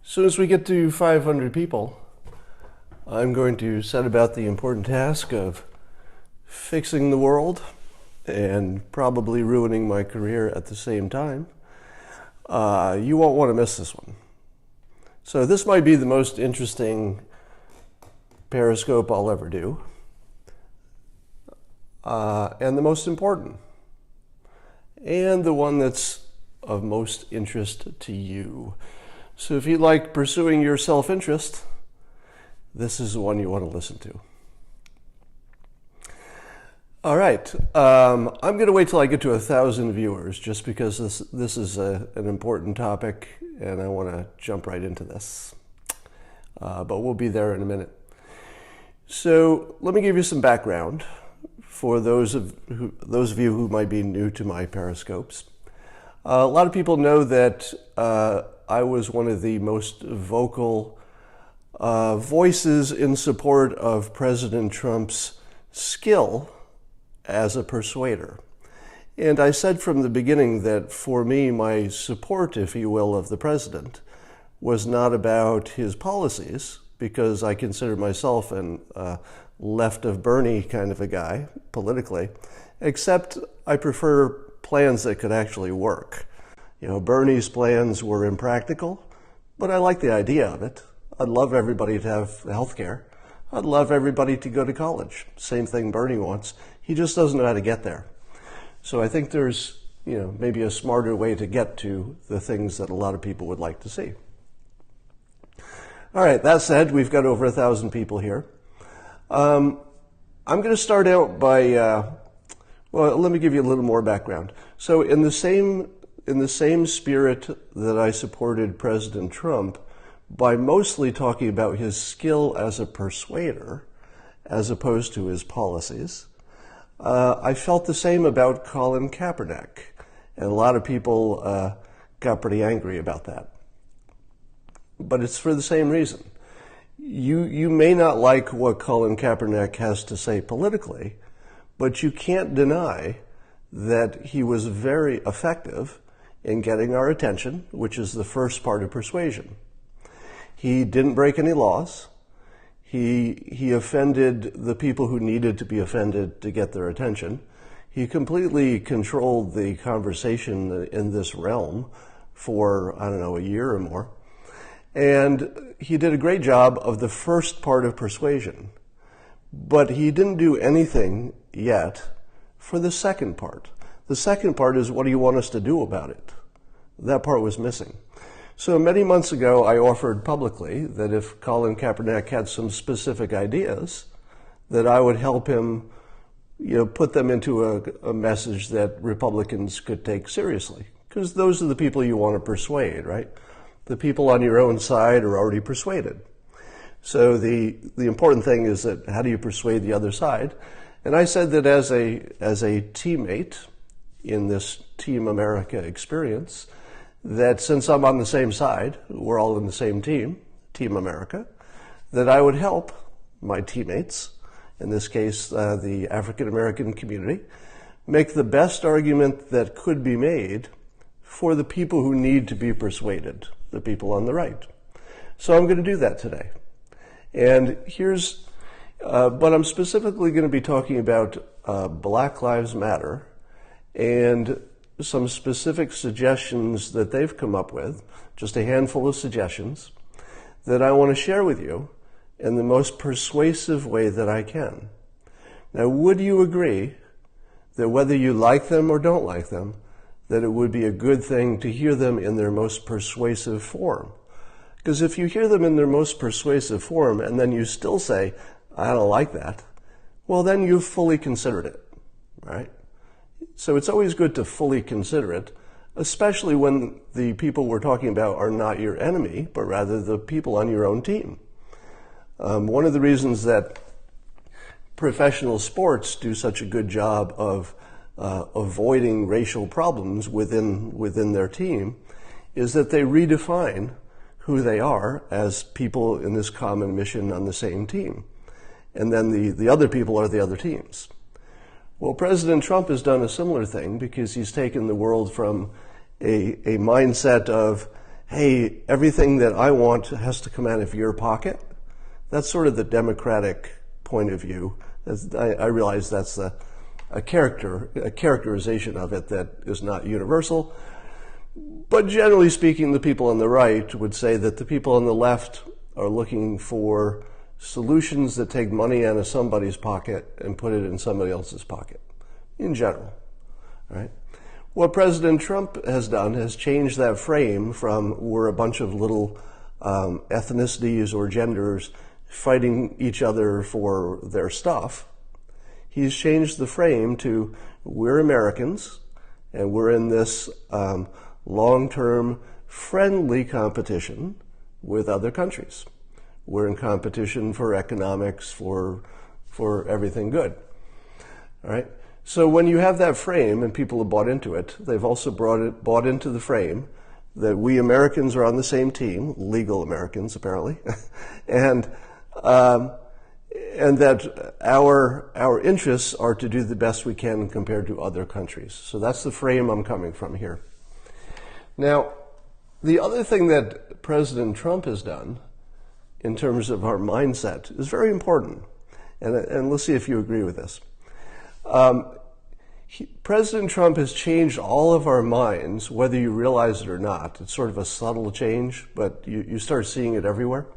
soon as we get to 500 people, I'm going to set about the important task of fixing the world and probably ruining my career at the same time. You won't want to miss this one. So this might be the most interesting Periscope I'll ever do, and the most important, and the one that's of most interest to you. So if you like pursuing your self-interest, this is the one you want to listen to. All right, I'm going to wait till I get to 1,000 viewers, just because this is an important topic, and I want to jump right into this. But we'll be there in a minute. So let me give you some background for those of you who might be new to my Periscopes. A lot of people know that I was one of the most vocal voices in support of President Trump's skill as a persuader. And I said from the beginning that for me, my support, if you will, of the president was not about his policies, because I consider myself an left of Bernie kind of a guy politically, except I prefer plans that could actually work. You know, Bernie's plans were impractical, but I like the idea of it. I'd love everybody to have health care. I'd love everybody to go to college. Same thing Bernie wants. He just doesn't know how to get there. So I think there's, maybe a smarter way to get to the things that a lot of people would like to see. All right, that said, we've got over 1,000 people here. I'm going to start out by, let me give you a little more background. So in the same spirit that I supported President Trump, by mostly talking about his skill as a persuader, as opposed to his policies, I felt the same about Colin Kaepernick, and a lot of people got pretty angry about that. But it's for the same reason. You may not like what Colin Kaepernick has to say politically, but you can't deny that he was very effective in getting our attention, which is the first part of persuasion. He didn't break any laws. He offended the people who needed to be offended to get their attention. He completely controlled the conversation in this realm for, a year or more. And he did a great job of the first part of persuasion. But he didn't do anything yet for the second part. The second part is, what do you want us to do about it? That part was missing. So many months ago, I offered publicly that if Colin Kaepernick had some specific ideas, that I would help him, put them into a message that Republicans could take seriously. Because those are the people you want to persuade, right? The people on your own side are already persuaded. So the important thing is that how do you persuade the other side? And I said that as a teammate in this Team America experience, that since I'm on the same side, we're all in the same team, Team America, that I would help my teammates, in this case the African American community, make the best argument that could be made for the people who need to be persuaded, the people on the right. So I'm going to do that today. And but I'm specifically going to be talking about Black Lives Matter and some specific suggestions that they've come up with, just a handful of suggestions, that I want to share with you in the most persuasive way that I can. Now, would you agree that whether you like them or don't like them, that it would be a good thing to hear them in their most persuasive form? Because if you hear them in their most persuasive form and then you still say, I don't like that, well, then you've fully considered it, right? So it's always good to fully consider it, especially when the people we're talking about are not your enemy, but rather the people on your own team. One of the reasons that professional sports do such a good job of avoiding racial problems within their team is that they redefine who they are as people in this common mission on the same team. And then the other people are the other teams. Well, President Trump has done a similar thing because he's taken the world from a mindset of hey, everything that I want has to come out of your pocket. That's sort of the democratic point of view. I realize that's a characterization of it that is not universal. But generally speaking, the people on the right would say that the people on the left are looking for solutions that take money out of somebody's pocket and put it in somebody else's pocket, in general. All right? What President Trump has done has changed that frame from we're a bunch of little ethnicities or genders fighting each other for their stuff. He's changed the frame to we're Americans and we're in this long-term friendly competition with other countries. We're in competition for economics, for everything good. All right? So when you have that frame and people have bought into it, they've also bought into the frame that we Americans are on the same team, legal Americans apparently, and that our interests are to do the best we can compared to other countries. So that's the frame I'm coming from here. Now, the other thing that President Trump has done in terms of our mindset is very important. And let's see if you agree with this. President Trump has changed all of our minds, whether you realize it or not. It's sort of a subtle change, but you start seeing it everywhere.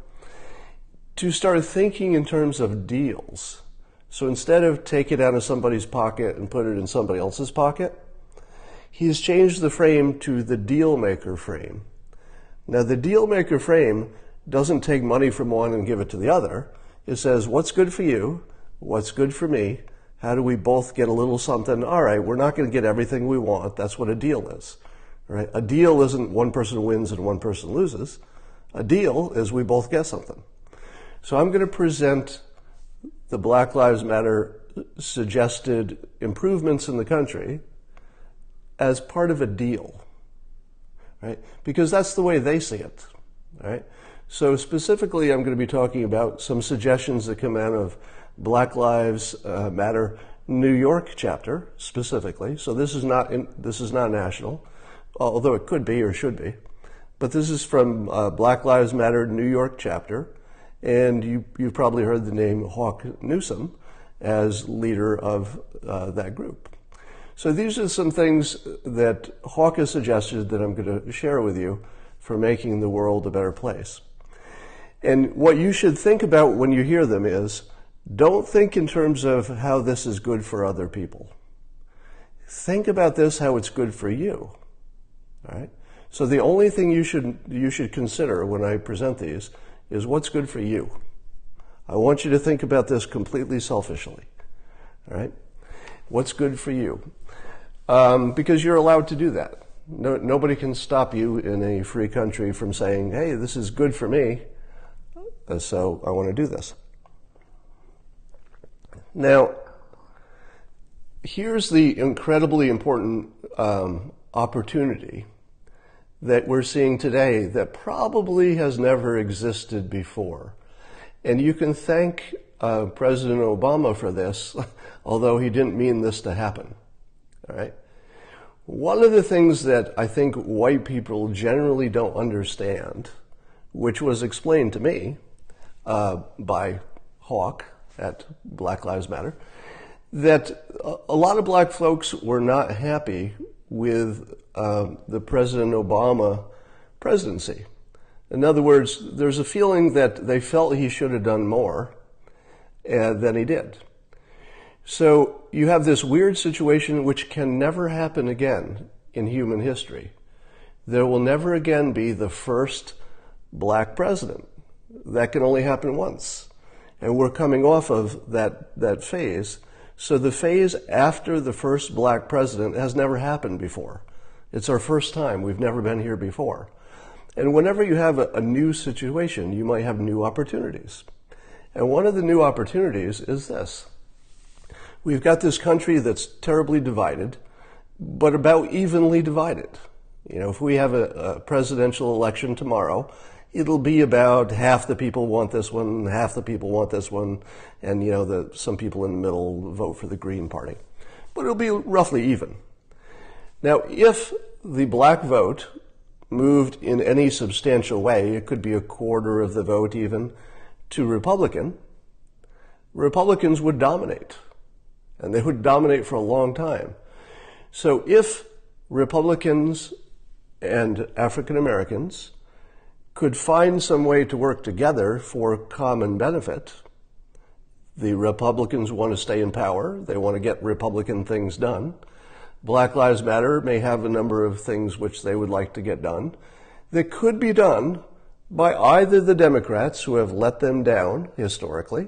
To start thinking in terms of deals. So instead of take it out of somebody's pocket and put it in somebody else's pocket, he's changed the frame to the deal maker frame. Now, the deal maker frame doesn't take money from one and give it to the other. It says, what's good for you? What's good for me? How do we both get a little something? All right, we're not going to get everything we want. That's what a deal is. Right? A deal isn't one person wins and one person loses. A deal is we both get something. So I'm going to present the Black Lives Matter suggested improvements in the country as part of a deal, right? Because that's the way they see it, right? So specifically, I'm going to be talking about some suggestions that come out of Black Lives Matter New York chapter specifically. So this is not national, although it could be or should be. But this is from Black Lives Matter New York chapter. And you've probably heard the name Hawk Newsom as leader of that group. So these are some things that Hawk has suggested that I'm going to share with you for making the world a better place. And what you should think about when you hear them is, don't think in terms of how this is good for other people. Think about this, how it's good for you. All right? So the only thing you should consider when I present these is what's good for you. I want you to think about this completely selfishly. All right? What's good for you? Because you're allowed to do that. Nobody can stop you in a free country from saying, hey, this is good for me, so I want to do this. Now, here's the incredibly important opportunity that we're seeing today that probably has never existed before. And you can thank President Obama for this, although he didn't mean this to happen. All right? One of the things that I think white people generally don't understand, which was explained to me by Hawk at Black Lives Matter, that a lot of black folks were not happy with the President Obama presidency. In other words, there's a feeling that they felt he should have done more than he did. So you have this weird situation which can never happen again in human history. There will never again be the first black president. That can only happen once. And we're coming off of that phase. So the phase after the first black president has never happened before. It's our first time. We've never been here before. And whenever you have a new situation, you might have new opportunities. And one of the new opportunities is this. We've got this country that's terribly divided, but about evenly divided. You know, if we have a presidential election tomorrow, it'll be about half the people want this one, half the people want this one, and you know, some people in the middle vote for the Green Party. But it'll be roughly even. Now, if the black vote moved in any substantial way, it could be a quarter of the vote even, to Republican, Republicans would dominate. And they would dominate for a long time. So if Republicans and African Americans could find some way to work together for common benefit, the Republicans want to stay in power, they want to get Republican things done. Black Lives Matter may have a number of things which they would like to get done that could be done by either the Democrats, who have let them down historically,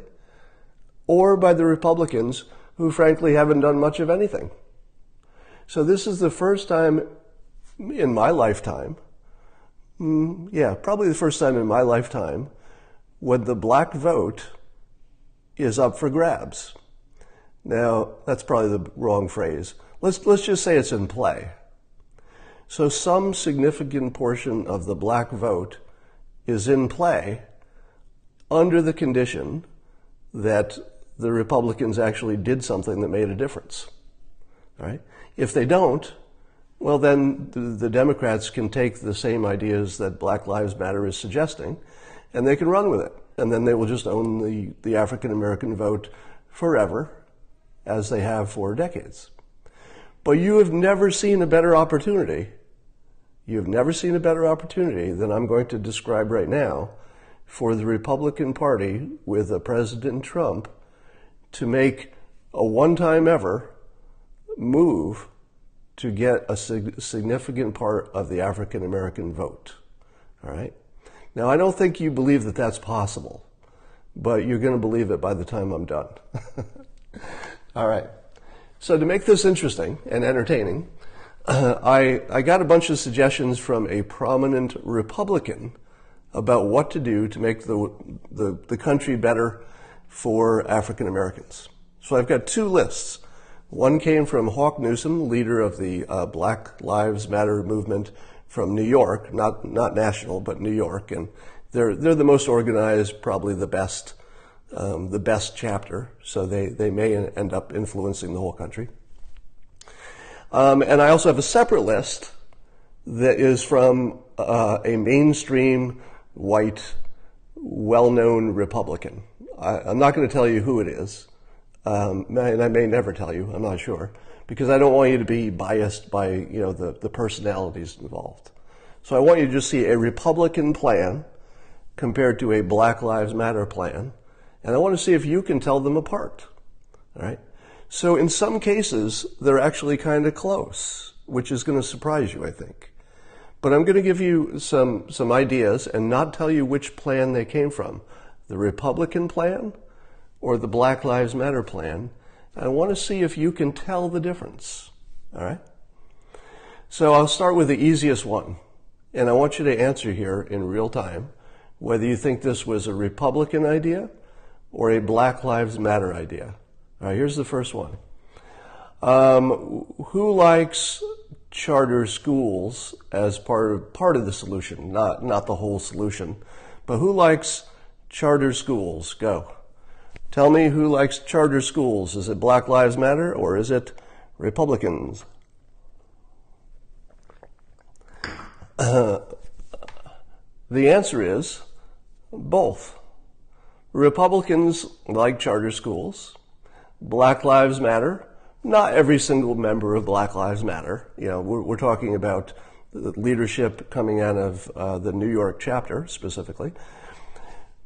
or by the Republicans, who frankly haven't done much of anything. So this is the first time in my lifetime, probably the first time in my lifetime, when the black vote is up for grabs. Now, that's probably the wrong phrase. Let's just say it's in play. So some significant portion of the black vote is in play under the condition that the Republicans actually did something that made a difference. All right? If they don't, well, then the Democrats can take the same ideas that Black Lives Matter is suggesting, and they can run with it. And then they will just own the African American vote forever, as they have for decades. But you have never seen a better opportunity. You've never seen a better opportunity than I'm going to describe right now for the Republican Party with President Trump to make a one-time ever move to get a significant part of the African American vote. All right? Now, I don't think you believe that that's possible, but you're going to believe it by the time I'm done. All right. So to make this interesting and entertaining, I got a bunch of suggestions from a prominent Republican about what to do to make the country better for African Americans. So I've got two lists. One came from Hawk Newsom, leader of the Black Lives Matter movement from New York, not national, but New York, and they're the most organized, probably the best chapter. So they may end up influencing the whole country. And I also have a separate list that is from a mainstream, white, well-known Republican. I'm not going to tell you who it is, and I may never tell you. I'm not sure, because I don't want you to be biased by the personalities involved. So I want you to just see a Republican plan compared to a Black Lives Matter plan, and I want to see if you can tell them apart. All right. So in some cases, they're actually kind of close, which is going to surprise you, I think. But I'm going to give you some ideas and not tell you which plan they came from, the Republican plan or the Black Lives Matter plan. I want to see if you can tell the difference. All right? So I'll start with the easiest one. And I want you to answer here in real time whether you think this was a Republican idea or a Black Lives Matter idea. All right, here's the first one. Who likes charter schools as part of the solution, not the whole solution, but who likes charter schools? Go. Tell me who likes charter schools. Is it Black Lives Matter or is it Republicans? The answer is both. Republicans like charter schools. Black Lives Matter. Not every single member of Black Lives Matter. We're talking about the leadership coming out of the New York chapter specifically.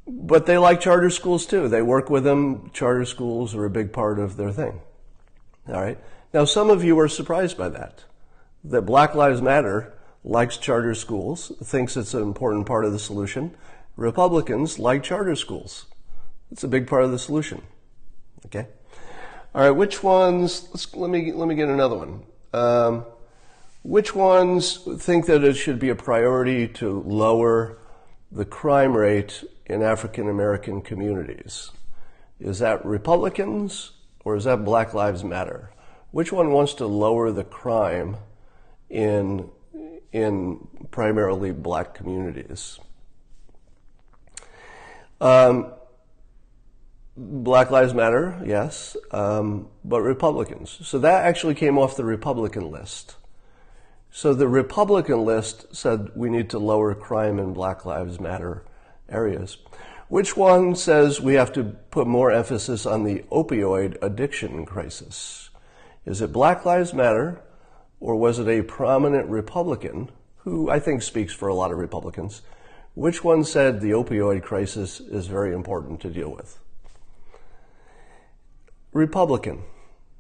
But they like charter schools too. They work with them. Charter schools are a big part of their thing. All right. Now, some of you are surprised by that Black Lives Matter likes charter schools, thinks it's an important part of the solution. Republicans like charter schools. It's a big part of the solution. Okay. All right, which ones, let me get another one. Which ones think that it should be a priority to lower the crime rate in African American communities? Is that Republicans or is that Black Lives Matter? Which one wants to lower the crime in primarily black communities? Black Lives Matter, yes, but Republicans. So that actually came off the Republican list. So the Republican list said we need to lower crime in Black Lives Matter areas. Which one says we have to put more emphasis on the opioid addiction crisis? Is it Black Lives Matter, or was it a prominent Republican, who I think speaks for a lot of Republicans? Which one said the opioid crisis is very important to deal with? Republican,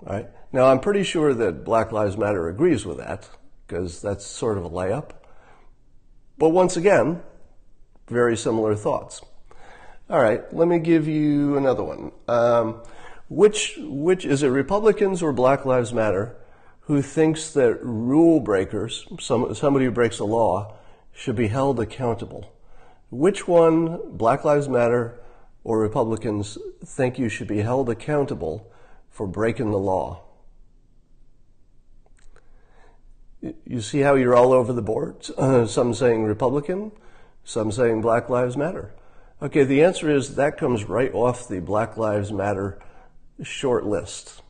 right? Now, I'm pretty sure that Black Lives Matter agrees with that, because that's sort of a layup. But once again, very similar thoughts. All right, let me give you another one. Which is it, Republicans or Black Lives Matter, who thinks that rule breakers, somebody who breaks a law, should be held accountable? Which one, Black Lives Matter or Republicans, think you should be held accountable for breaking the law? You see how you're all over the board? Some saying Republican, some saying Black Lives Matter. Okay, the answer is that comes right off the Black Lives Matter short list.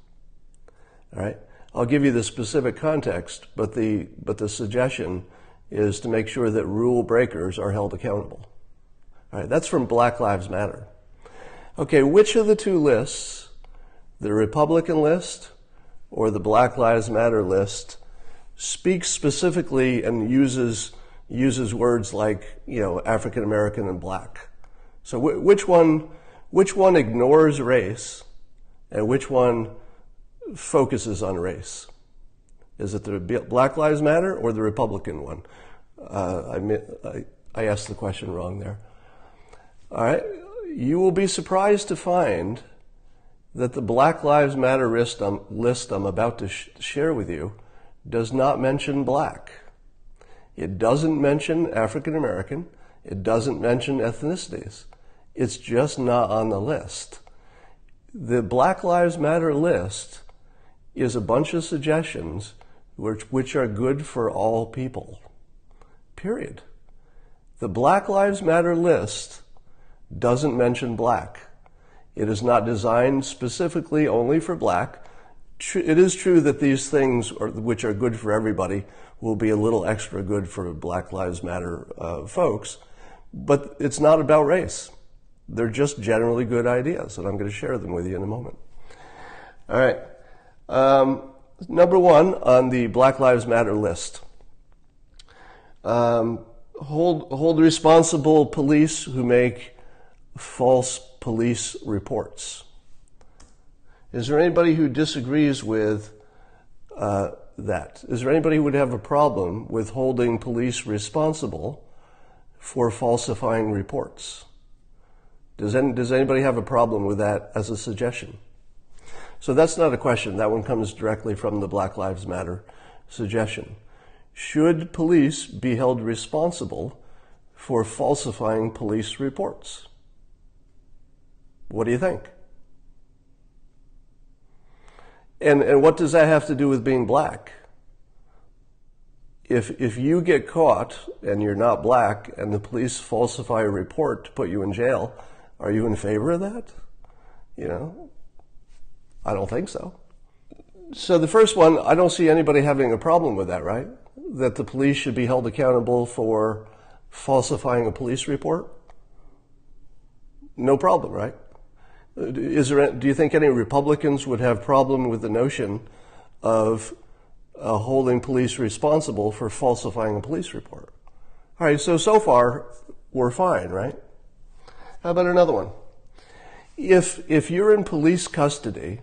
All right, I'll give you the specific context, but the suggestion is to make sure that rule breakers are held accountable. All right, that's from Black Lives Matter. Okay, which of the two lists, the Republican list or the Black Lives Matter list, speaks specifically and uses words like, African American and black? So which one ignores race and which one focuses on race? Is it the Black Lives Matter or the Republican one? I asked the question wrong there. All right, you will be surprised to find that the Black Lives Matter list I'm about to share with you does not mention black. It doesn't mention African American. It doesn't mention ethnicities. It's just not on the list. The Black Lives Matter list is a bunch of suggestions which are good for all people. Period. The Black Lives Matter list doesn't mention black. It is not designed specifically only for black. It is true that these things, which are good for everybody, will be a little extra good for Black Lives Matter folks, but it's not about race. They're just generally good ideas, and I'm going to share them with you in a moment. All right. Number one on the Black Lives Matter list. Hold responsible police who make false police reports. Is there anybody who disagrees with that? Is there anybody who would have a problem with holding police responsible for falsifying reports? Does anybody have a problem with that as a suggestion? So that's not a question. That one comes directly from the Black Lives Matter suggestion. Should police be held responsible for falsifying police reports? What do you think? And what does that have to do with being black? If you get caught and you're not black and the police falsify a report to put you in jail, are you in favor of that? I don't think so. So the first one, I don't see anybody having a problem with that, right? That the police should be held accountable for falsifying a police report? No problem, right? Do you think any Republicans would have problem with the notion of holding police responsible for falsifying a police report? All right, so far we're fine, right? How about another one? If you're in police custody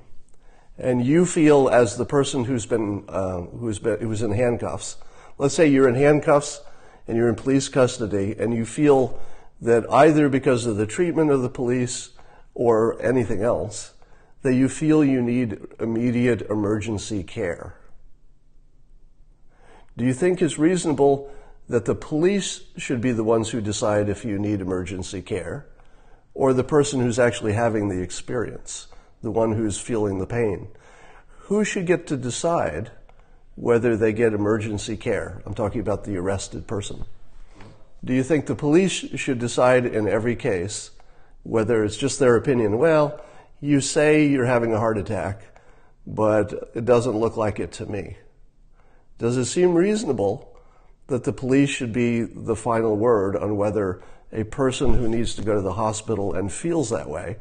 and you feel, as the person who's in handcuffs, let's say you're in handcuffs and you're in police custody and you feel that either because of the treatment of the police or anything else, that you feel you need immediate emergency care. Do you think it's reasonable that the police should be the ones who decide if you need emergency care, or the person who's actually having the experience, the one who's feeling the pain? Who should get to decide whether they get emergency care? I'm talking about the arrested person. Do you think the police should decide in every case whether it's just their opinion? Well, you say you're having a heart attack, but it doesn't look like it to me. Does it seem reasonable that the police should be the final word on whether a person who needs to go to the hospital and feels that way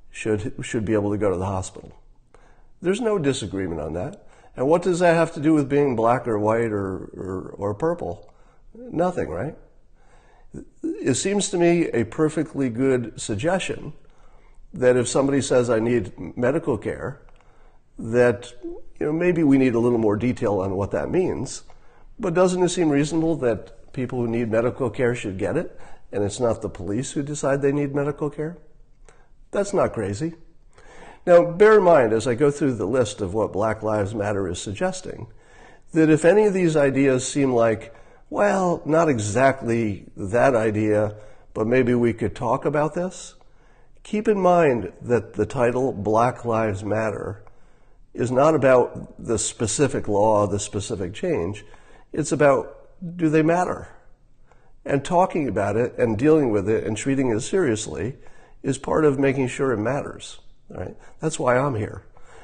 should be able to go to the hospital? There's no disagreement on that. And what does that have to do with being black or white or purple? Nothing, right? It seems to me a perfectly good suggestion that if somebody says, I need medical care, that maybe we need a little more detail on what that means. But doesn't it seem reasonable that people who need medical care should get it, and it's not the police who decide they need medical care? That's not crazy. Now, bear in mind, as I go through the list of what Black Lives Matter is suggesting, that if any of these ideas seem like, well, not exactly that idea, but maybe we could talk about this, keep in mind that the title Black Lives Matter is not about the specific law, the specific change. It's about, do they matter? And talking about it and dealing with it and treating it seriously is part of making sure it matters. Right? That's why I'm here.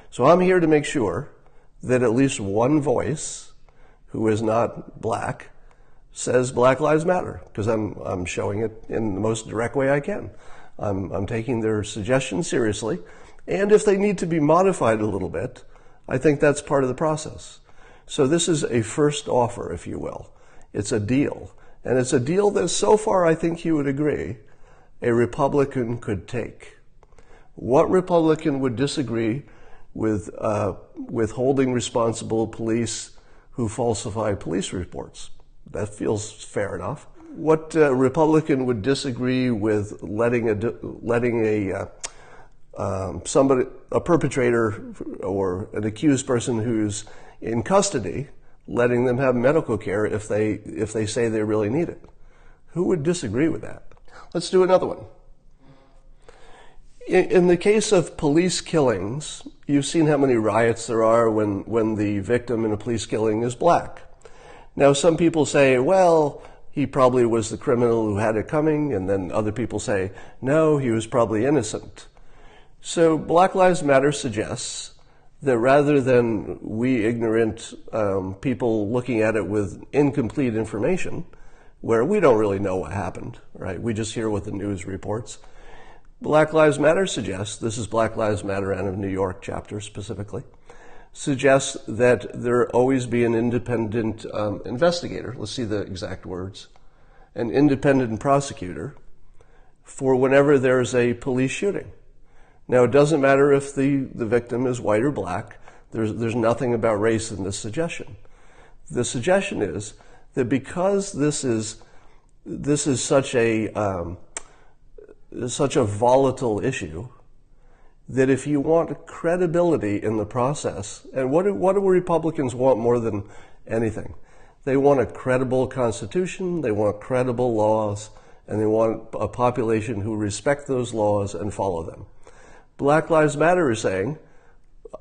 So I'm here to make sure that at least one voice who is not black says Black Lives Matter, because I'm showing it in the most direct way I can. I'm taking their suggestions seriously, and if they need to be modified a little bit, I think that's part of the process. So this is a first offer, if you will. It's a deal, and it's a deal that so far I think you would agree a Republican could take. What Republican would disagree with holding responsible police who falsify police reports? That feels fair enough. What Republican would disagree with letting a perpetrator or an accused person who's in custody, letting them have medical care if they say they really need it? Who would disagree with that? Let's do another one. In the case of police killings, you've seen how many riots there are when the victim in a police killing is black. Now, some people say, well, he probably was the criminal who had it coming, and then other people say, no, he was probably innocent. So Black Lives Matter suggests that rather than we ignorant people looking at it with incomplete information, where we don't really know what happened, right? We just hear what the news reports. Black Lives Matter suggests, this is Black Lives Matter out of New York chapter specifically, suggests that there always be an independent investigator, let's see the exact words, an independent prosecutor for whenever there's a police shooting. Now, it doesn't matter if the victim is white or black. There's nothing about race in this suggestion. The suggestion is that because this is such a volatile issue, that if you want credibility in the process, and what do Republicans want more than anything? They want a credible constitution, they want credible laws, and they want a population who respect those laws and follow them. Black Lives Matter is saying,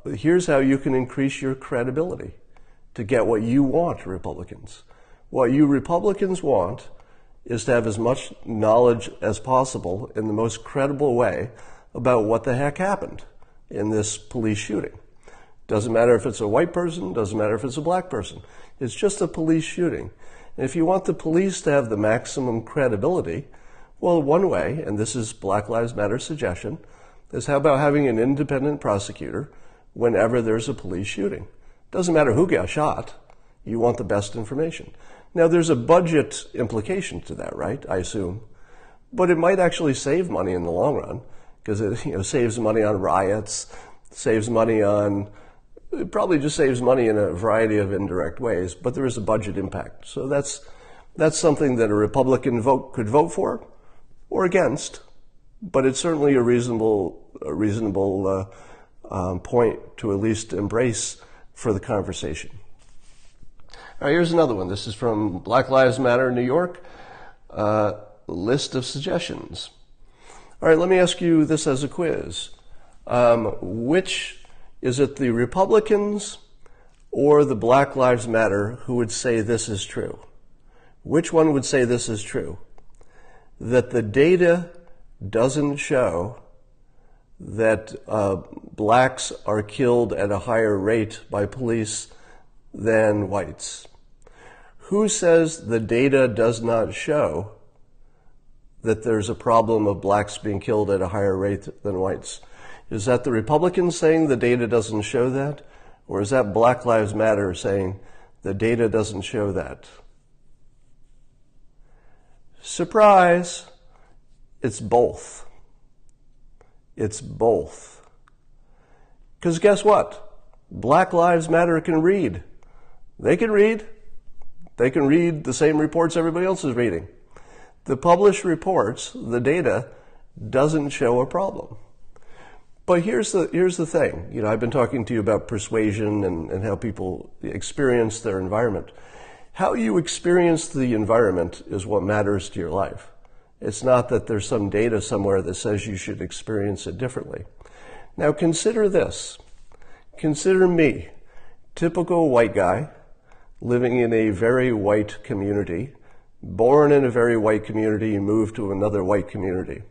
here's how you can increase your credibility to get what you want, Republicans. What you Republicans want is to have as much knowledge as possible in the most credible way about what the heck happened in this police shooting. Doesn't matter if it's a white person, doesn't matter if it's a black person. It's just a police shooting. And if you want the police to have the maximum credibility, well, one way, and this is Black Lives Matter's suggestion, is how about having an independent prosecutor whenever there's a police shooting? Doesn't matter who got shot, you want the best information. Now, there's a budget implication to that, right? I assume. But it might actually save money in the long run, because it saves money on riots, it probably just saves money in a variety of indirect ways, but there is a budget impact. So that's something that a Republican could vote for or against, but it's certainly a reasonable point to at least embrace for the conversation. All right, here's another one. This is from Black Lives Matter, New York, list of suggestions. All right, let me ask you this as a quiz. Which is it, the Republicans or the Black Lives Matter who would say this is true? Which one would say this is true? That the data doesn't show that blacks are killed at a higher rate by police than whites? Who says the data does not show that there's a problem of blacks being killed at a higher rate than whites? Is that the Republicans saying the data doesn't show that? Or is that Black Lives Matter saying the data doesn't show that? Surprise! It's both. It's both. Because guess what? Black Lives Matter can read. They can read. They can read the same reports everybody else is reading. The published reports, the data, doesn't show a problem. But here's the thing. You know, I've been talking to you about persuasion and how people experience their environment. How you experience the environment is what matters to your life. It's not that there's some data somewhere that says you should experience it differently. Now consider this. Consider me, typical white guy, living in a very white community, born in a very white community, moved to another white community.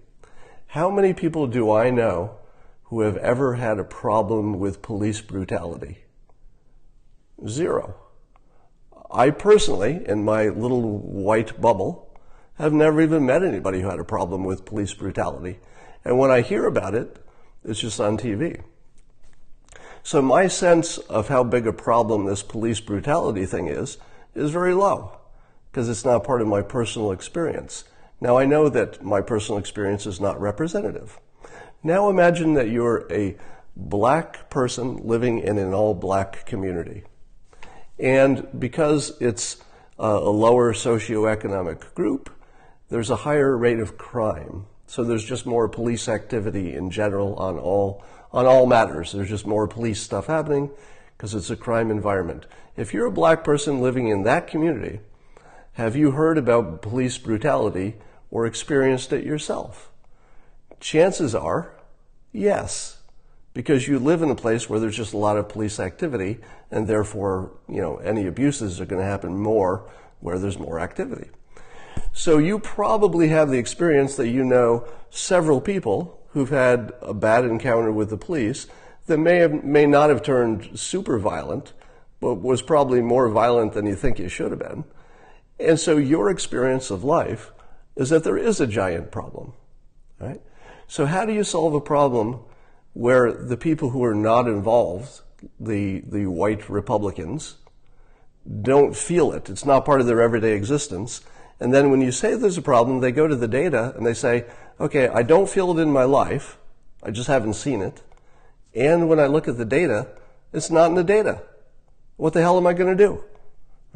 How many people do I know who have ever had a problem with police brutality? Zero. I personally, in my little white bubble, have never even met anybody who had a problem with police brutality. And when I hear about it, it's just on TV. So my sense of how big a problem this police brutality thing is very low, because it's not part of my personal experience. Now I know that my personal experience is not representative. Now imagine that you're a black person living in an all-black community. And because it's a lower socioeconomic group, there's a higher rate of crime. So there's just more police activity in general on all matters. There's just more police stuff happening because it's a crime environment. If you're a black person living in that community, have you heard about police brutality or experienced it yourself? Chances are, yes, because you live in a place where there's just a lot of police activity, and therefore, you know, any abuses are going to happen more where there's more activity. So you probably have the experience that you know several people who've had a bad encounter with the police that may not have turned super violent, but was probably more violent than you think you should have been. And so your experience of life is that there is a giant problem, right? So how do you solve a problem where the people who are not involved, the white Republicans, don't feel it? It's not part of their everyday existence. And then when you say there's a problem, they go to the data and they say, okay, I don't feel it in my life. I just haven't seen it. And when I look at the data, it's not in the data. What the hell am I going to do?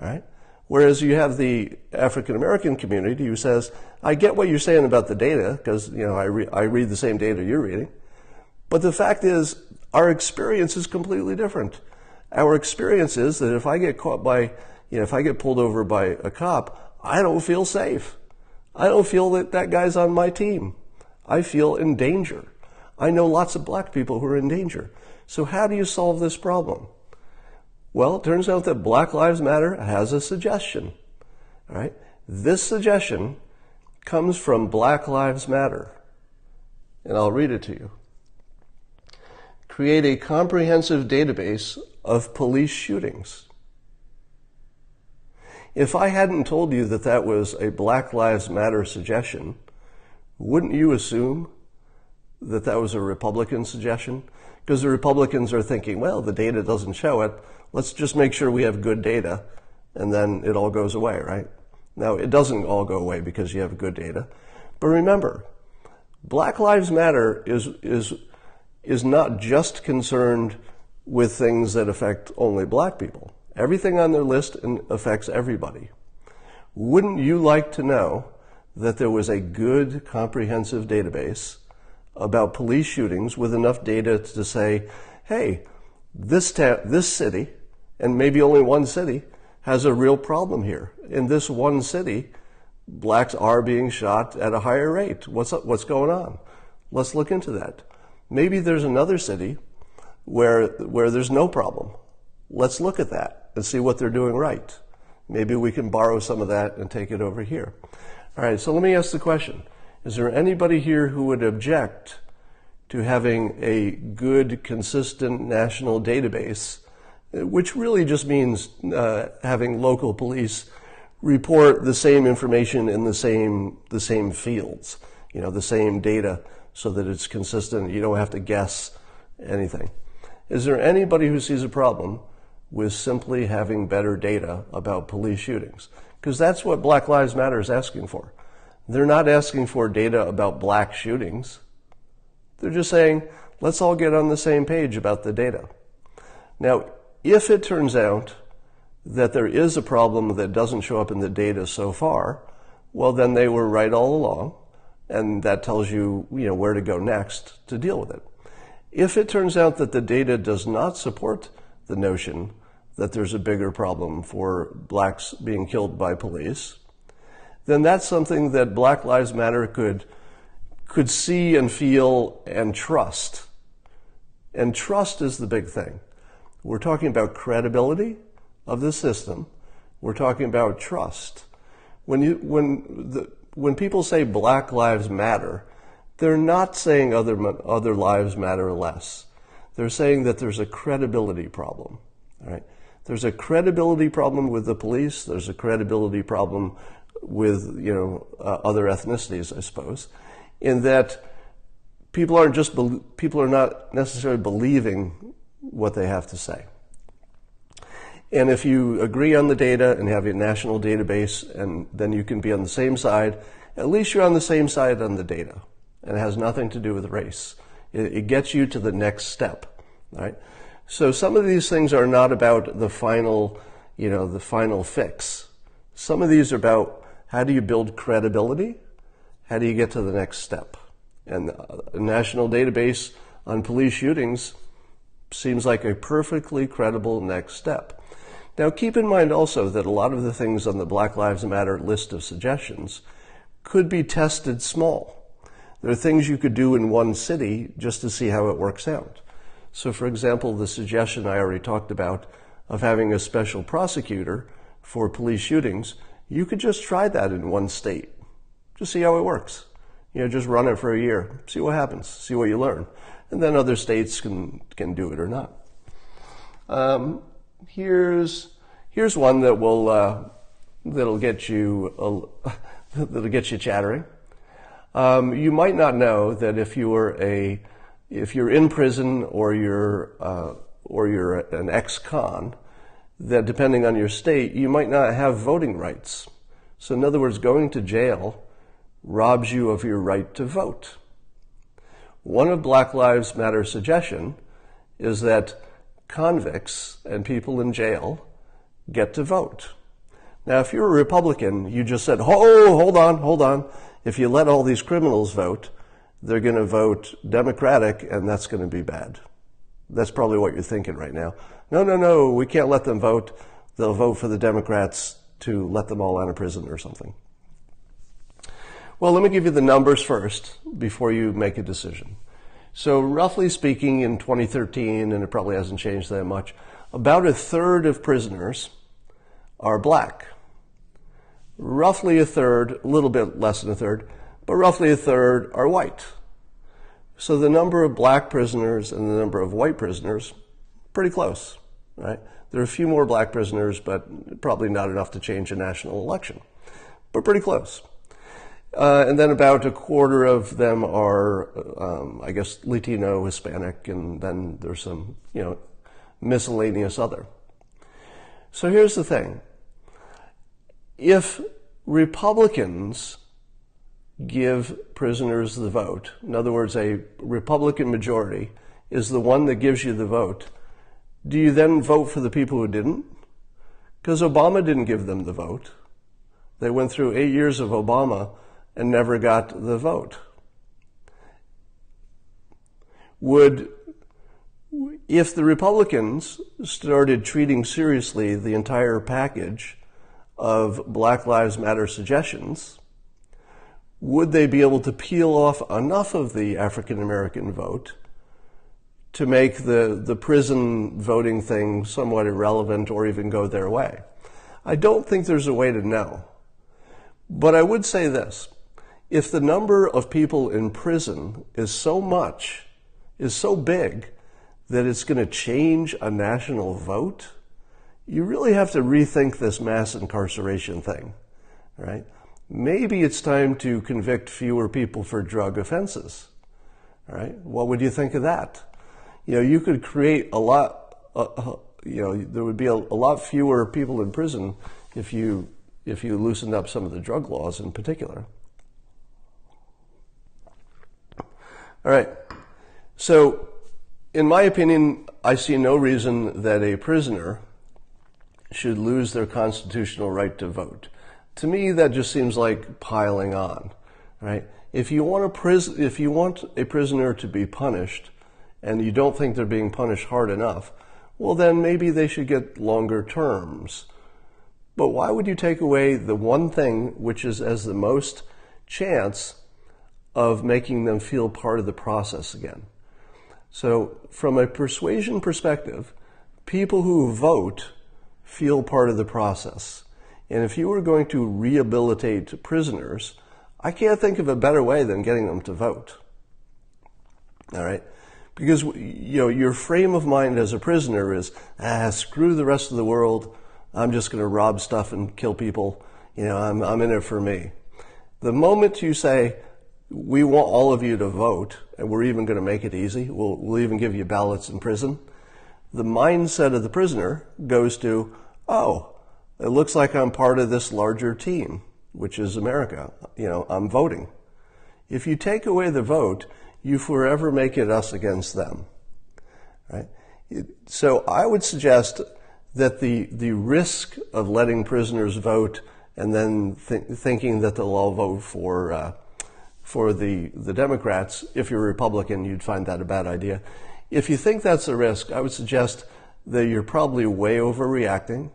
All right? Whereas you have the African American community who says, I get what you're saying about the data because, you know, I read the same data you're reading. But the fact is, our experience is completely different. Our experience is that if I get caught by, you know, if I get pulled over by a cop, I don't feel safe. I don't feel that that guy's on my team. I feel in danger. I know lots of black people who are in danger. So how do you solve this problem? Well, it turns out that Black Lives Matter has a suggestion. All right? This suggestion comes from Black Lives Matter. And I'll read it to you. Create a comprehensive database of police shootings. If I hadn't told you that that was a Black Lives Matter suggestion, wouldn't you assume that that was a Republican suggestion? Because the Republicans are thinking, well, the data doesn't show it. Let's just make sure we have good data, and then it all goes away, right? Now, it doesn't all go away because you have good data. But remember, Black Lives Matter is not just concerned with things that affect only black people. Everything on their list affects everybody. Wouldn't you like to know that there was a good, comprehensive database about police shootings with enough data to say, hey, this city, and maybe only one city, has a real problem here. In this one city, blacks are being shot at a higher rate. What's going on? Let's look into that. Maybe there's another city where there's no problem. Let's look at that and see what they're doing right. Maybe we can borrow some of that and take it over here. All right, so let me ask the question. Is there anybody here who would object to having a good, consistent national database which really just means having local police report the same information in the same fields, the same data, so that it's consistent. You don't have to guess anything. Is there anybody who sees a problem with simply having better data about police shootings? Because that's what Black Lives Matter is asking for. They're not asking for data about black shootings. They're just saying, let's all get on the same page about the data. Now, if it turns out that there is a problem that doesn't show up in the data so far, well, then they were right all along, and that tells you, where to go next to deal with it. If it turns out that the data does not support the notion that there's a bigger problem for blacks being killed by police, then that's something that Black Lives Matter could see and feel and trust. And trust is the big thing. We're talking about credibility of the system. We're talking about trust. When people say Black Lives Matter, they're not saying other lives matter less. They're saying that there's a credibility problem. All right? There's a credibility problem with the police. There's a credibility problem with other ethnicities, I suppose, in that people are not necessarily believing what they have to say. And if you agree on the data and have a national database, and then you can be on the same side, at least you're on the same side on the data. And it has nothing to do with race. It gets you to the next step, right? So some of these things are not about the final fix. Some of these are about how do you build credibility? How do you get to the next step? And a national database on police shootings seems like a perfectly credible next step. Now, keep in mind also that a lot of the things on the Black Lives Matter list of suggestions could be tested small. There are things you could do in one city just to see how it works out. So, for example, the suggestion I already talked about of having a special prosecutor for police shootings, you could just try that in one state. Just see how it works. Just run it for a year, see what happens, see what you learn. And then other states can do it or not. Here's one that that'll get you chattering. You might not know that if you're in prison or you're an ex-con, that depending on your state, you might not have voting rights. So in other words, going to jail robs you of your right to vote. One of Black Lives Matter suggestion is that convicts and people in jail get to vote. Now, if you're a Republican, you just said, oh, hold on. If you let all these criminals vote, they're going to vote Democratic, and that's going to be bad. That's probably what you're thinking right now. No, we can't let them vote. They'll vote for the Democrats to let them all out of prison or something. Well, let me give you the numbers first before you make a decision. So roughly speaking, in 2013, and it probably hasn't changed that much, about a third of prisoners are black. Roughly a third, a little bit less than a third, but roughly a third are white. So the number of black prisoners and the number of white prisoners, pretty close, right? There are a few more black prisoners, but probably not enough to change a national election, but pretty close. And then about a quarter of them are, Latino, Hispanic, and then there's some, miscellaneous other. So here's the thing. If Republicans give prisoners the vote, in other words, a Republican majority is the one that gives you the vote, do you then vote for the people who didn't? Because Obama didn't give them the vote. They went through 8 years of Obama and never got the vote. If the Republicans started treating seriously the entire package of Black Lives Matter suggestions, would they be able to peel off enough of the African American vote to make the prison voting thing somewhat irrelevant or even go their way? I don't think there's a way to know. But I would say this. If the number of people in prison is so big, that it's going to change a national vote, you really have to rethink this mass incarceration thing, right? Maybe it's time to convict fewer people for drug offenses, all right? What would you think of that? You know, you could create a lot, there would be a lot fewer people in prison if you loosened up some of the drug laws in particular. All right, so in my opinion, I see no reason that a prisoner should lose their constitutional right to vote. To me, that just seems like piling on, right? If you want a prisoner to be punished and you don't think they're being punished hard enough, well, then maybe they should get longer terms. But why would you take away the one thing which has the most chance of making them feel part of the process again? So from a persuasion perspective, people who vote feel part of the process. And if you were going to rehabilitate prisoners, I can't think of a better way than getting them to vote. All right? Because, you know, your frame of mind as a prisoner is, screw the rest of the world. I'm just going to rob stuff and kill people. You know, I'm in it for me. The moment you say, we want all of you to vote, and we're even going to make it easy, we'll even give you ballots in prison, the mindset of the prisoner goes to, oh, it looks like I'm part of this larger team, which is America. You know, I'm voting. If you take away the vote, you forever make it us against them, right? So I would suggest that the risk of letting prisoners vote and then thinking that they'll all vote for the Democrats, if you're a Republican, you'd find that a bad idea. If you think that's a risk, I would suggest that you're probably way overreacting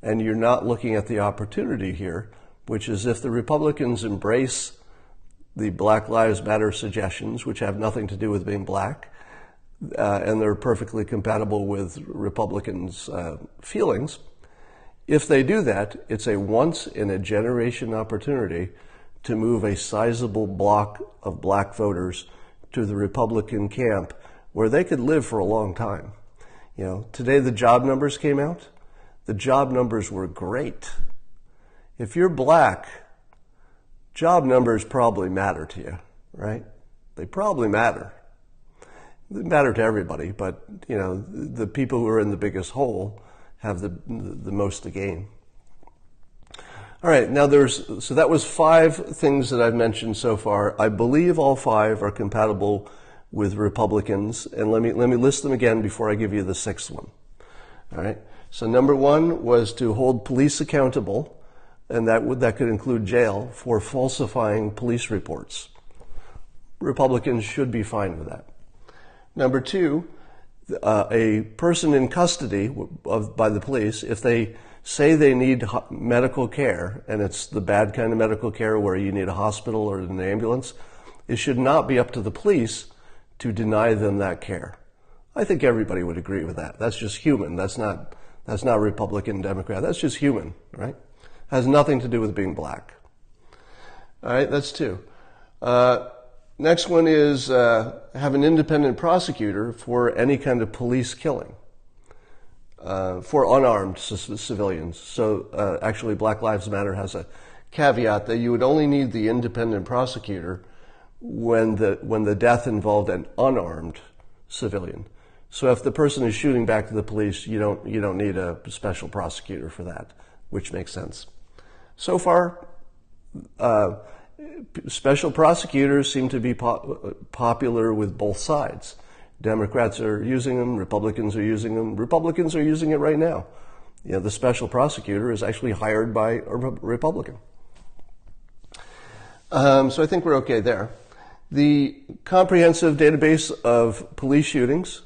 and you're not looking at the opportunity here, which is if the Republicans embrace the Black Lives Matter suggestions, which have nothing to do with being black, and they're perfectly compatible with Republicans' feelings, if they do that, it's a once-in-a-generation opportunity to move a sizable block of black voters to the Republican camp where they could live for a long time. You know, today the job numbers came out. The job numbers were great. If you're black, job numbers probably matter to you, right? They probably matter. They matter to everybody, but, you know, the people who are in the biggest hole have the most to gain. All right, now so that was 5 things that I've mentioned so far. I believe all 5 are compatible with Republicans, and let me list them again before I give you the 6th one. All right, so number 1 was to hold police accountable, and that could include jail for falsifying police reports. Republicans should be fine with that. Number 2, a person in custody by the police, if they say they need medical care, and it's the bad kind of medical care where you need a hospital or an ambulance, it should not be up to the police to deny them that care. I think everybody would agree with that. That's just human. That's not Republican, Democrat. That's just human, right? Has nothing to do with being black. All right, that's 2. Next one is have an independent prosecutor for any kind of police killing. For unarmed civilians. So actually Black Lives Matter has a caveat that you would only need the independent prosecutor when the death involved an unarmed civilian. So if the person is shooting back to the police, you don't need a special prosecutor for that, which makes sense. So far, special prosecutors seem to be popular with both sides. Democrats are using them, Republicans are using them. Republicans are using it right now. You know, the special prosecutor is actually hired by a Republican. So I think we're okay there. The comprehensive database of police shootings,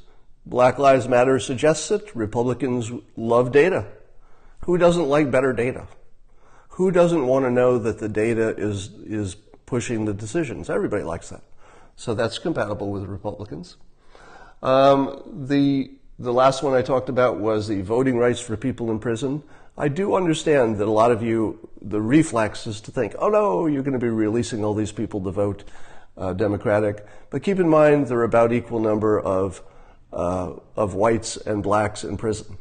Black Lives Matter suggests it. Republicans love data. Who doesn't like better data? Who doesn't want to know that the data is pushing the decisions? Everybody likes that. So that's compatible with Republicans. The last one I talked about was the voting rights for people in prison. I do understand that a lot of you, the reflex is to think, oh no, you're going to be releasing all these people to vote Democratic. But keep in mind there are about equal number of of whites and blacks in prison.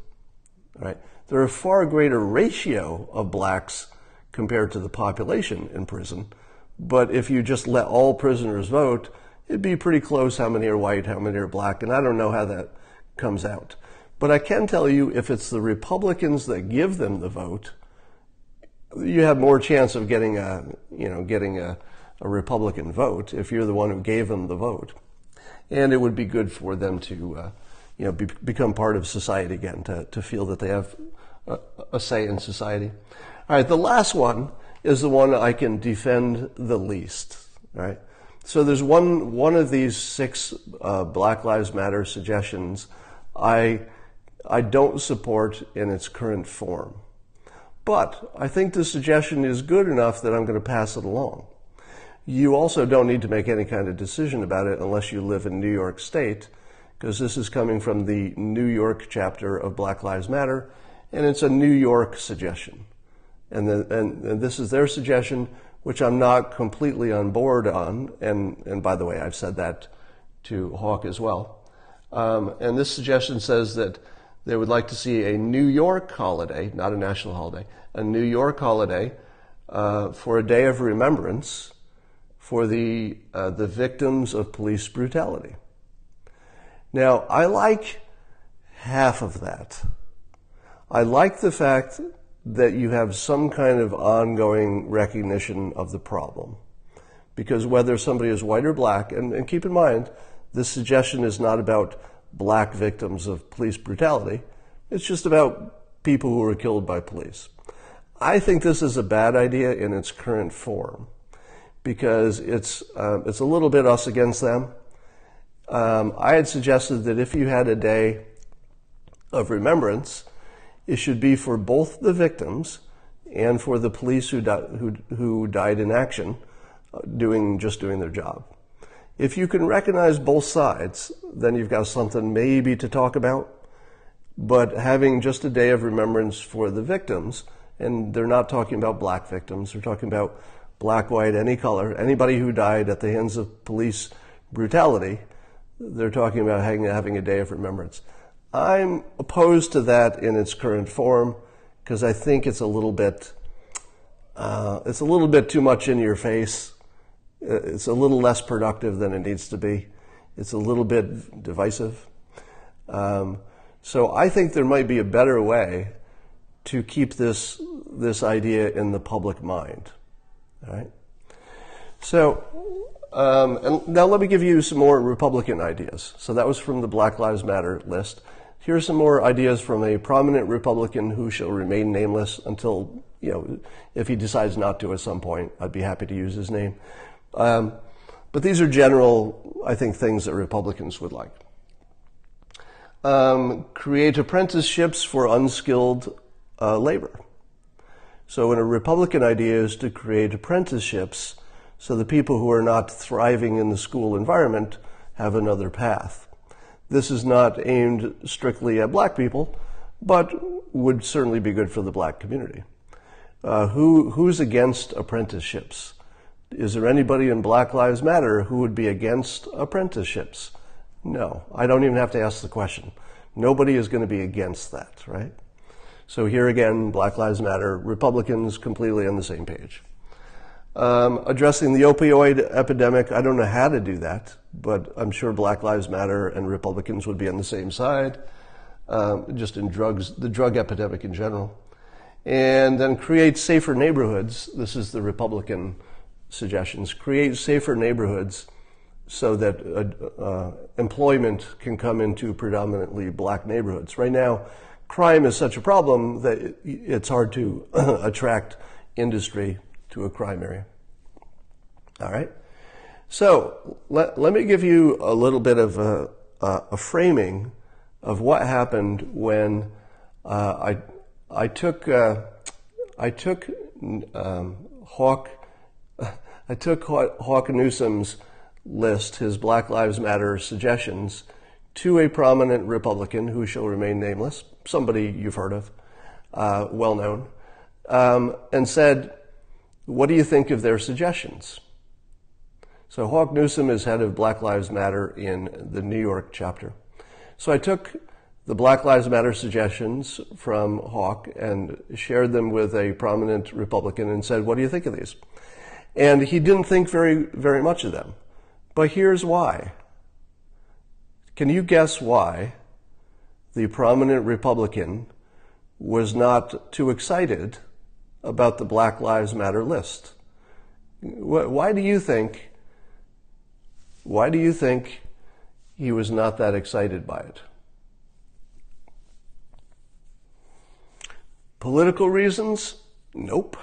Right? There are a far greater ratio of blacks compared to the population in prison, but if you just let all prisoners vote, it'd be pretty close how many are white, how many are black, and I don't know how that comes out. But I can tell you, if it's the Republicans that give them the vote, you have more chance of getting a Republican vote if you're the one who gave them the vote. And it would be good for them to, become part of society again, to feel that they have a say in society. All right, the last one is the one I can defend the least. All right, so there's one of these 6 Black Lives Matter suggestions I don't support in its current form. But I think the suggestion is good enough that I'm going to pass it along. You also don't need to make any kind of decision about it unless you live in New York State, because this is coming from the New York chapter of Black Lives Matter, and it's a New York suggestion. And this is their suggestion, which I'm not completely on board on, and by the way, I've said that to Hawk as well. And this suggestion says that they would like to see a New York holiday, not a national holiday, a New York holiday for a day of remembrance for the victims of police brutality. Now, I like half of that. I like the fact that you have some kind of ongoing recognition of the problem. Because whether somebody is white or black, and keep in mind, this suggestion is not about black victims of police brutality. It's just about people who were killed by police. I think this is a bad idea in its current form because it's a little bit us against them. I had suggested that if you had a day of remembrance, it should be for both the victims and for the police who died in action, doing their job. If you can recognize both sides, then you've got something maybe to talk about. But having just a day of remembrance for the victims, and they're not talking about black victims, they're talking about black, white, any color, anybody who died at the hands of police brutality, they're talking about having a day of remembrance. I'm opposed to that in its current form because I think it's a little bit too much in your face. It's a little less productive than it needs to be. It's a little bit divisive. So I think there might be a better way to keep this idea in the public mind. All right. So, and now let me give you some more Republican ideas. So that was from the Black Lives Matter list. Here are some more ideas from a prominent Republican who shall remain nameless until, if he decides not to at some point, I'd be happy to use his name. But these are general, I think, things that Republicans would like. Create apprenticeships for unskilled labor. So a Republican idea is to create apprenticeships so the people who are not thriving in the school environment have another path. This is not aimed strictly at black people, but would certainly be good for the black community. Who's against apprenticeships? Is there anybody in Black Lives Matter who would be against apprenticeships? No, I don't even have to ask the question. Nobody is going to be against that, right? So here again, Black Lives Matter, Republicans completely on the same page. Addressing the opioid epidemic, I don't know how to do that, but I'm sure Black Lives Matter and Republicans would be on the same side, just in the drug epidemic in general. And then create safer neighborhoods. This is the Republican suggestions. Create safer neighborhoods so that employment can come into predominantly black neighborhoods. Right now, crime is such a problem that it's hard to attract industry to a crime area. All right. So let me give you a little bit of a framing of what happened when I took Hawk Newsom's list, his Black Lives Matter suggestions, to a prominent Republican who shall remain nameless, somebody you've heard of, well known, and said, what do you think of their suggestions? So Hawk Newsom is head of Black Lives Matter in the New York chapter. So I took the Black Lives Matter suggestions from Hawke and shared them with a prominent Republican and said, what do you think of these? And he didn't think very much of them. But here's why. Can you guess why the prominent Republican was not too excited about the Black Lives Matter list? Why do you think he was not that excited by it? Political reasons? Nope.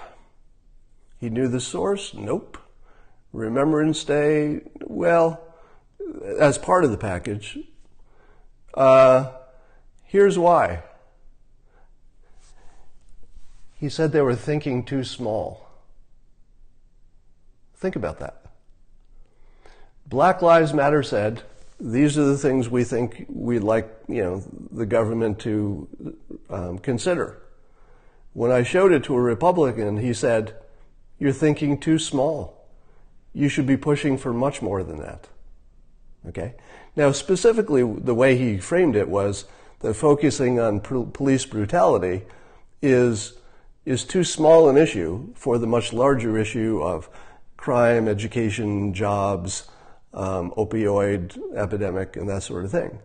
He knew the source? Nope. Remembrance Day? Well, as part of the package. Here's why. He said they were thinking too small. Think about that. Black Lives Matter said, these are the things we think we'd like, the government to consider. When I showed it to a Republican, he said, you're thinking too small. You should be pushing for much more than that. Okay? Now, specifically, the way he framed it was that focusing on police brutality is too small an issue for the much larger issue of crime, education, jobs, opioid epidemic, and that sort of thing.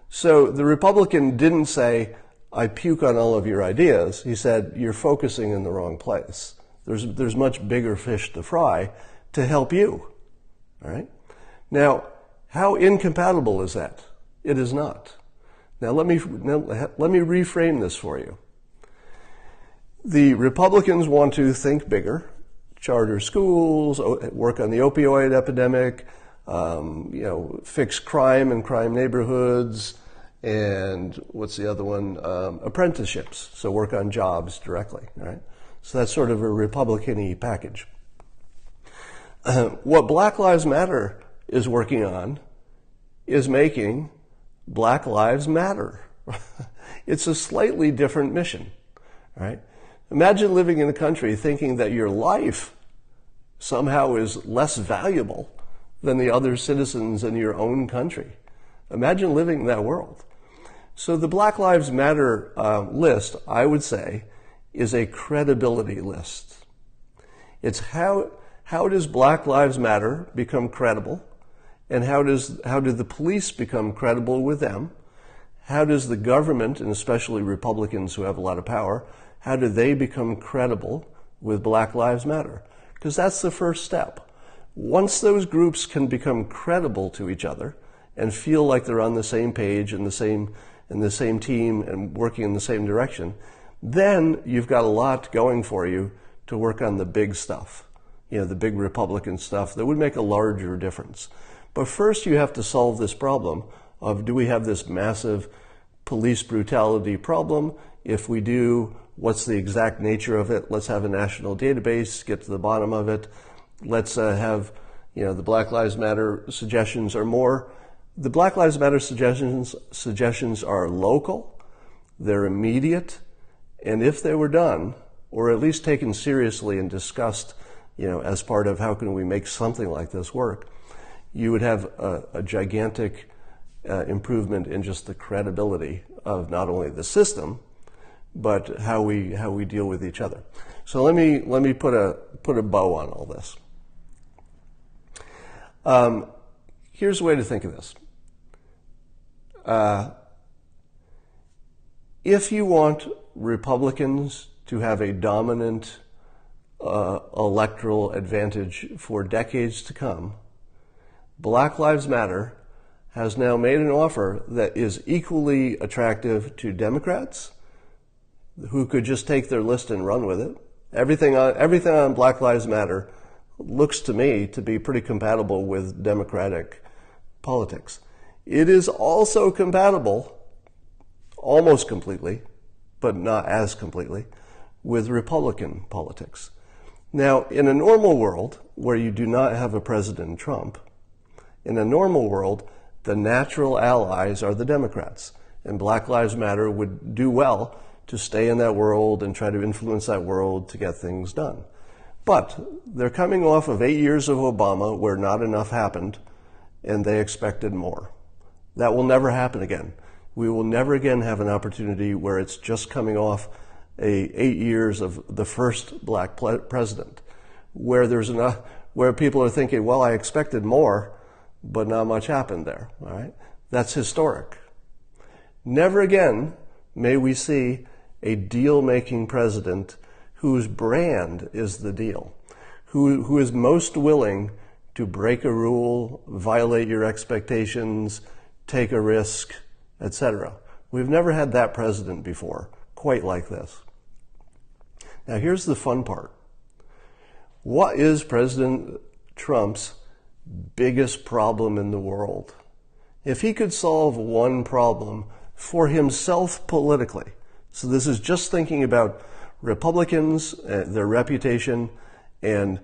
So the Republican didn't say, I puke on all of your ideas. He said, you're focusing in the wrong place. There's much bigger fish to fry to help you. All right? Now, how incompatible is that? It is not. Now let me reframe this for you. The Republicans want to think bigger, charter schools, work on the opioid epidemic, fix crime in crime neighborhoods, and what's the other one? Apprenticeships, so work on jobs directly, all right? So that's sort of a Republican-y package. What Black Lives Matter is working on is making Black Lives Matter. It's a slightly different mission, right? Imagine living in a country thinking that your life somehow is less valuable than the other citizens in your own country. Imagine living in that world. So the Black Lives Matter list, I would say, is a credibility list. It's how does Black Lives Matter become credible? And how do the police become credible with them? How does the government, and especially Republicans who have a lot of power, how do they become credible with Black Lives Matter? Because that's the first step. Once those groups can become credible to each other and feel like they're on the same page and the same team and working in the same direction, then you've got a lot going for you to work on the big stuff, the big Republican stuff that would make a larger difference. But first you have to solve this problem of, do we have this massive police brutality problem? If we do, what's the exact nature of it? Let's have a national database, get to the bottom of it. Let's have, the Black Lives Matter suggestions are more. The Black Lives Matter suggestions are local, they're immediate, and if they were done, or at least taken seriously and discussed, as part of how can we make something like this work, you would have a gigantic improvement in just the credibility of not only the system, but how we deal with each other. So let me put a bow on all this. Here's a way to think of this. If you want Republicans to have a dominant electoral advantage for decades to come, Black Lives Matter has now made an offer that is equally attractive to Democrats, who could just take their list and run with it. Everything on Black Lives Matter looks to me to be pretty compatible with Democratic politics. It is also compatible, almost completely, but not as completely, with Republican politics. Now, in a normal world, where you do not have a President Trump, in a normal world, the natural allies are the Democrats, and Black Lives Matter would do well to stay in that world and try to influence that world to get things done. But they're coming off of 8 years of Obama where not enough happened, and they expected more. That will never happen again. We will never again have an opportunity where it's just coming off 8 years of the first black president, where where people are thinking, well, I expected more, but not much happened there. All right? That's historic. Never again may we see a deal-making president whose brand is the deal, who is most willing to break a rule, violate your expectations, take a risk, etc. We've never had that president before, quite like this. Now here's the fun part. What is President Trump's biggest problem in the world? If he could solve one problem for himself politically, so this is just thinking about Republicans, their reputation, and,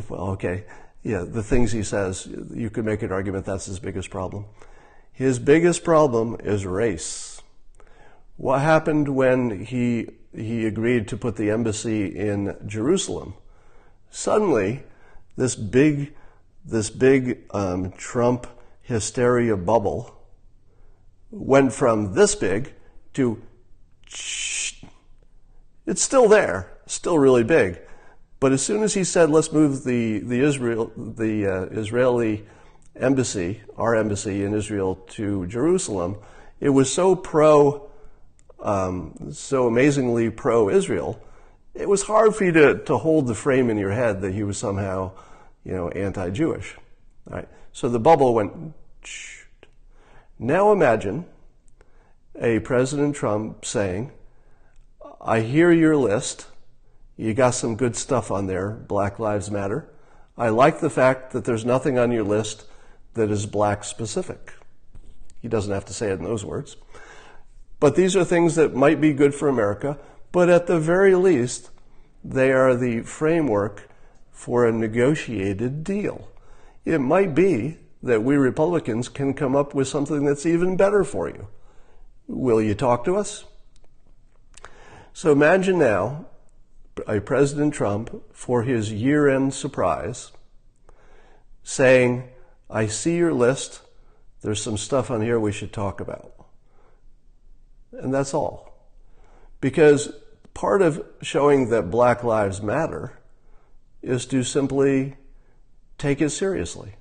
well, okay, yeah, the things he says, you could make an argument that's his biggest problem. His biggest problem is race. What happened when he agreed to put the embassy in Jerusalem? Suddenly, this big Trump hysteria bubble went from this big to it's still there, still really big. But as soon as he said, let's move the Israeli embassy, our embassy in Israel, to Jerusalem, it was so amazingly pro-Israel, it was hard for you to hold the frame in your head that he was somehow, anti-Jewish. All right? So the bubble went. Now imagine a President Trump saying, I hear your list. You got some good stuff on there, Black Lives Matter. I like the fact that there's nothing on your list that is black specific. He doesn't have to say it in those words. But these are things that might be good for America, but at the very least, they are the framework for a negotiated deal. It might be that we Republicans can come up with something that's even better for you. Will you talk to us? So imagine now a President Trump, for his year-end surprise, saying, I see your list. There's some stuff on here we should talk about. And that's all. Because part of showing that Black Lives Matter is to simply take it seriously.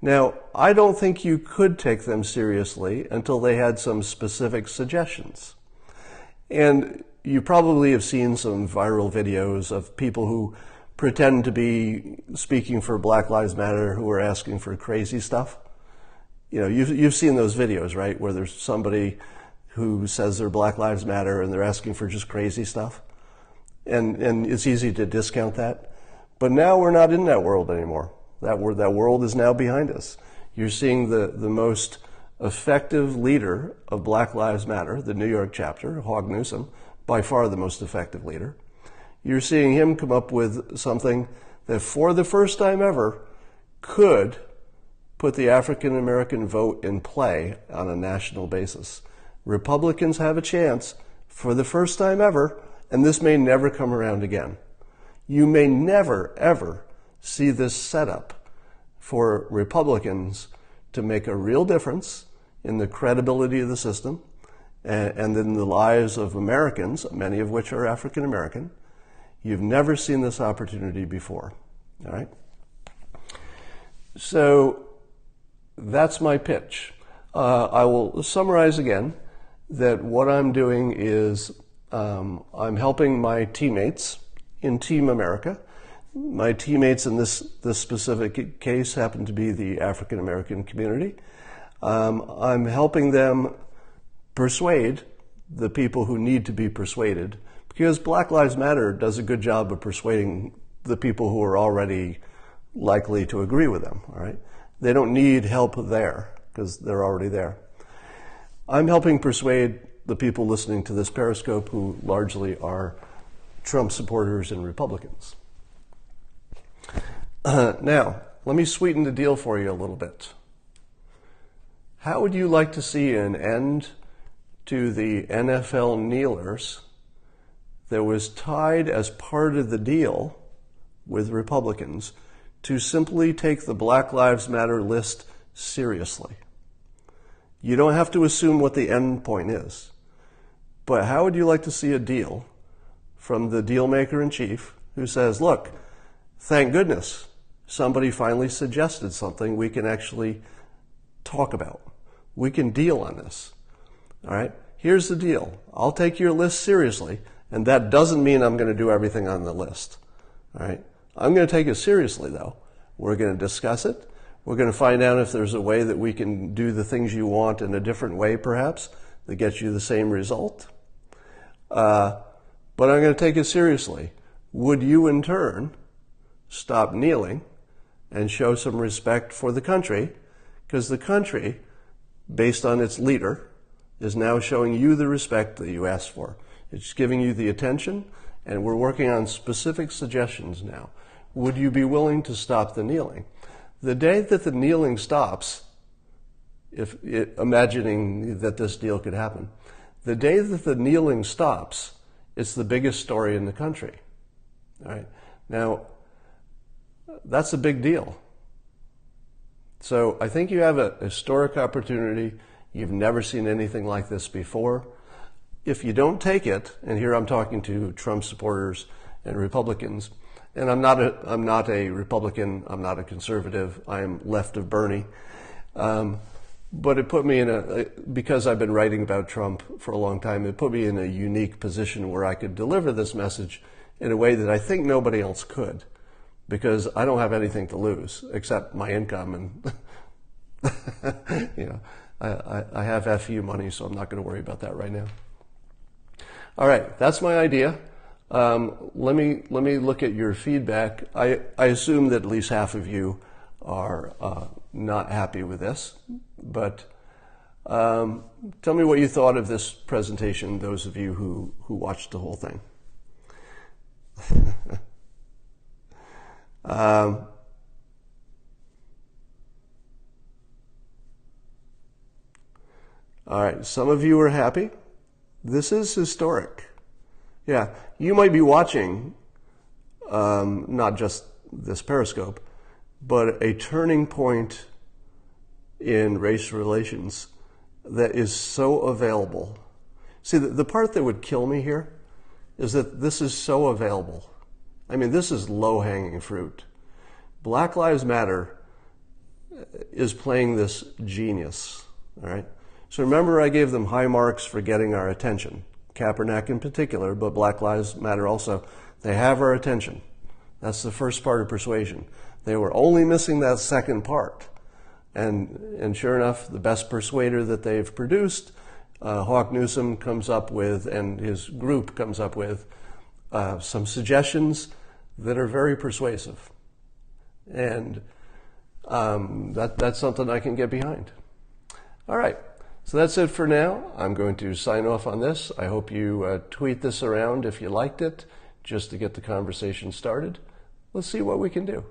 Now, I don't think you could take them seriously until they had some specific suggestions. And you probably have seen some viral videos of people who pretend to be speaking for Black Lives Matter who are asking for crazy stuff. You've seen those videos, right? Where there's somebody who says they're Black Lives Matter and they're asking for just crazy stuff. And it's easy to discount that. But now we're not in that world anymore. That world is now behind us. You're seeing the most effective leader of Black Lives Matter, the New York chapter, Hog Newsom, by far the most effective leader. You're seeing him come up with something that for the first time ever could put the African American vote in play on a national basis. Republicans have a chance for the first time ever, and this may never come around again. You may never, ever see this setup for Republicans to make a real difference in the credibility of the system and in the lives of Americans, many of which are African American. You've never seen this opportunity before. All right? So that's my pitch. I will summarize again that what I'm doing is I'm helping my teammates in Team America. My teammates in this specific case happen to be the African American community. I'm helping them persuade the people who need to be persuaded, because Black Lives Matter does a good job of persuading the people who are already likely to agree with them. All right? They don't need help there because they're already there. I'm helping persuade the people listening to this Periscope who largely are Trump supporters and Republicans. Now, let me sweeten the deal for you a little bit. How would you like to see an end to the NFL kneelers that was tied as part of the deal with Republicans to simply take the Black Lives Matter list seriously? You don't have to assume what the end point is. But how would you like to see a deal from the deal maker in chief who says, look, thank goodness somebody finally suggested something we can actually talk about. We can deal on this. All right? Here's the deal. I'll take your list seriously, and that doesn't mean I'm going to do everything on the list. All right? I'm going to take it seriously, though. We're going to discuss it. We're going to find out if there's a way that we can do the things you want in a different way, perhaps, that gets you the same result. But I'm going to take it seriously. Would you, in turn, stop kneeling and show some respect for the country? Because the country, based on its leader, is now showing you the respect that you asked for. It's giving you the attention, and we're working on specific suggestions now. Would you be willing to stop the kneeling? The day that the kneeling stops, imagining that this deal could happen, the day that the kneeling stops, it's the biggest story in the country. All right? Now, that's a big deal. So I think you have a historic opportunity. You've never seen anything like this before. If you don't take it, and here I'm talking to Trump supporters and Republicans, and I'm not a Republican, I'm not a conservative, I'm left of Bernie. But it put me because I've been writing about Trump for a long time, it put me in a unique position where I could deliver this message in a way that I think nobody else could, because I don't have anything to lose except my income, and you know, I have FU money, so I'm not going to worry about that right now. All right, that's my idea. Let me look at your feedback. I assume that at least half of you are not happy with this, but tell me what you thought of this presentation, those of you who watched the whole thing. All right, some of you are happy. This is historic. Yeah, you might be watching not just this Periscope, but a turning point in race relations that is so available. See, the part that would kill me here is that this is so available. I mean, this is low-hanging fruit. Black Lives Matter is playing this genius, all right? So remember, I gave them high marks for getting our attention. Kaepernick in particular, but Black Lives Matter also. They have our attention. That's the first part of persuasion. They were only missing that second part. And sure enough, the best persuader that they've produced, Hawk Newsom comes up with, and his group comes up with, some suggestions that are very persuasive. And that's something I can get behind. All right. So that's it for now. I'm going to sign off on this. I hope you tweet this around if you liked it, just to get the conversation started. Let's see what we can do.